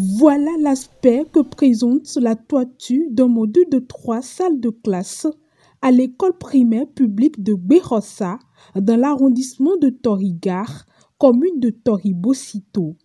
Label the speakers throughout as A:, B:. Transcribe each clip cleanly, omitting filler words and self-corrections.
A: Voilà l'aspect que présente la toiture d'un module de 3 salles de classe à l'école primaire publique de Gbérossa, dans l'arrondissement de Torigar, commune de Toribo-Sito.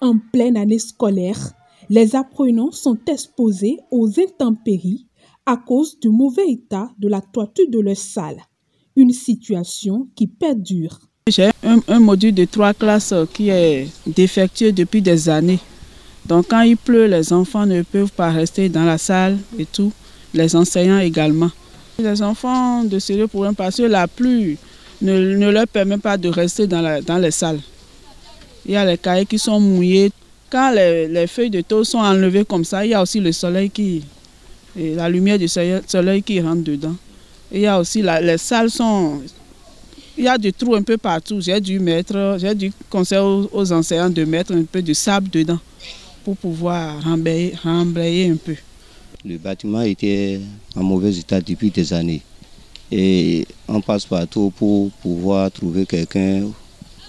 A: En pleine année scolaire, les apprenants sont exposés aux intempéries à cause du mauvais état de la toiture de leur salle, une situation qui perdure.
B: J'ai un module de 3 classes qui est défectueux depuis des années. Donc quand il pleut, les enfants ne peuvent pas rester dans la salle et tout, les enseignants également. Les enfants de sérieux problèmes parce que la pluie ne leur permet pas de rester dans les salles. Il y a les cahiers qui sont mouillés. Quand les feuilles de tôle sont enlevées comme ça, il y a aussi le soleil la lumière du soleil qui rentre dedans. Il y a aussi les salles sont... Il y a des trous un peu partout. J'ai dû conseiller aux enseignants de mettre un peu de sable dedans pour pouvoir rembrayer un peu.
C: Le bâtiment était en mauvais état depuis des années. Et on passe partout pour pouvoir trouver quelqu'un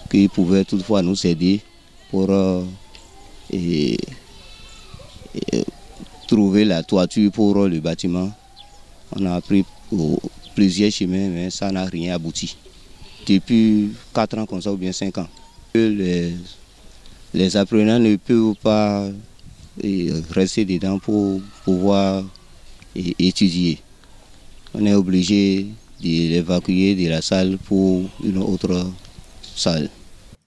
C: qui pouvait toutefois nous aider pour trouver la toiture pour le bâtiment. On a pris plusieurs chemins, mais ça n'a rien abouti. Depuis 4 ans comme ça, ou bien 5 ans. Les apprenants ne peuvent pas rester dedans pour pouvoir étudier. On est obligé de l'évacuer de la salle pour une autre salle.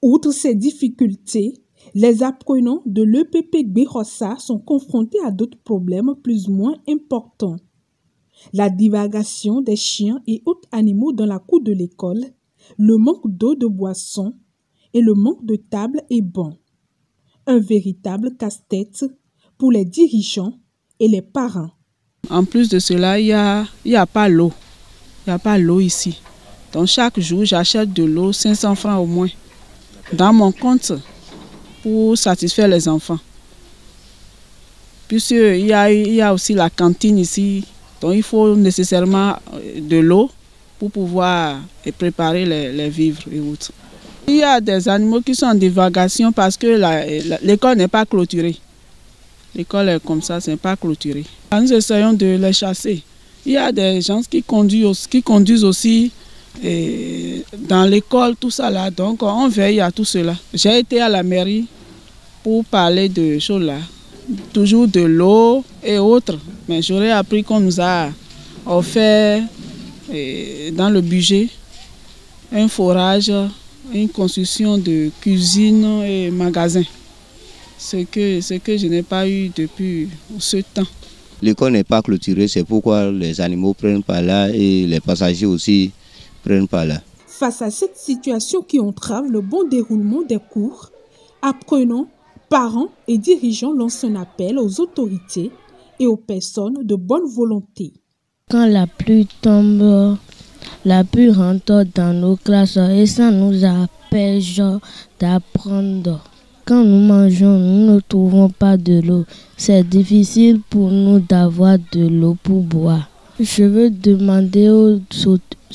A: Outre ces difficultés, les apprenants de l'EPP Gbérossa sont confrontés à d'autres problèmes plus ou moins importants. La divagation des chiens et autres animaux dans la cour de l'école, le manque d'eau de boisson et le manque de tables et bancs. Un véritable casse-tête pour les dirigeants et les parents.
B: En plus de cela, il n'y a pas l'eau. Il n'y a pas l'eau ici. Donc chaque jour, j'achète de l'eau, 500 francs au moins, dans mon compte pour satisfaire les enfants. Puisqu'il y a aussi la cantine ici, donc il faut nécessairement de l'eau pour pouvoir préparer les vivres et autres. Il y a des animaux qui sont en divagation parce que l'école n'est pas clôturée. L'école est comme ça, ce n'est pas clôturé. Nous essayons de les chasser. Il y a des gens qui conduisent aussi dans l'école, tout ça là. Donc on veille à tout cela. J'ai été à la mairie pour parler de choses là, toujours de l'eau et autres. Mais j'aurais appris qu'on nous a offert dans le budget un forage, une construction de cuisine et magasin. Ce que je n'ai pas eu depuis ce temps.
C: L'école n'est pas clôturée, c'est pourquoi les animaux prennent par là et les passagers aussi prennent par là.
A: Face à cette situation qui entrave le bon déroulement des cours, apprenants, parents et dirigeants lancent un appel aux autorités et aux personnes de bonne volonté.
D: Quand la pluie tombe, la pluie rentre dans nos classes et ça nous empêche d'apprendre. Quand nous mangeons, nous ne trouvons pas de l'eau. C'est difficile pour nous d'avoir de l'eau pour boire. Je veux demander aux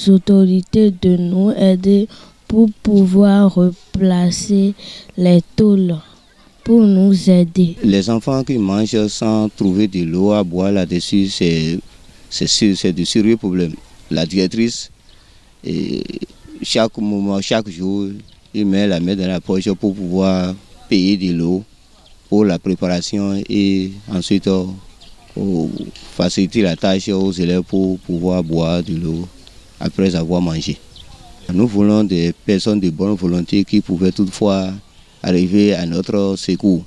D: autorités de nous aider pour pouvoir replacer les tôles, pour nous aider.
C: Les enfants qui mangent sans trouver de l'eau à boire là-dessus, c'est de sérieux problèmes. La directrice, chaque moment, chaque jour, il met la main dans la poche pour pouvoir payer de l'eau pour la préparation et ensuite faciliter la tâche aux élèves pour pouvoir boire de l'eau après avoir mangé. Nous voulons des personnes de bonne volonté qui pouvaient toutefois arriver à notre secours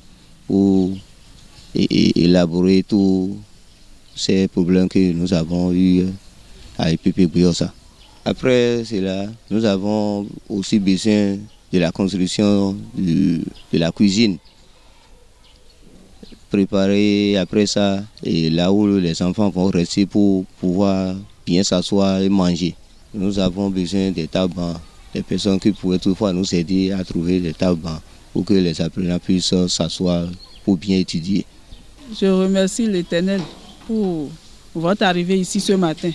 C: pour élaborer tous ces problèmes que nous avons eus à l'EPP Gbérossa. Après cela, nous avons aussi besoin de la construction de la cuisine préparer après ça, et là où les enfants vont rester pour pouvoir bien s'asseoir et manger. Nous avons besoin des tables, des personnes qui pourraient toutefois nous aider à trouver des tables pour que les apprenants puissent s'asseoir pour bien étudier.
B: Je remercie l'Éternel pour votre arrivée ici ce matin.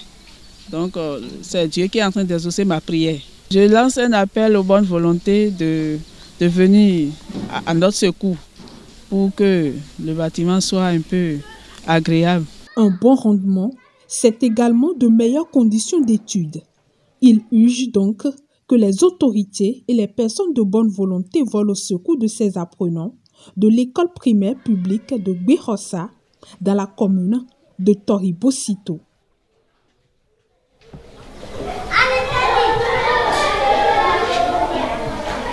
B: Donc c'est Dieu qui est en train d'exaucer ma prière. Je lance un appel aux bonnes volontés de venir à notre secours pour que le bâtiment soit un peu agréable.
A: Un bon rendement, c'est également de meilleures conditions d'études. Il urge donc que les autorités et les personnes de bonne volonté volent au secours de ces apprenants de l'école primaire publique de Gberossa dans la commune de Toribosito.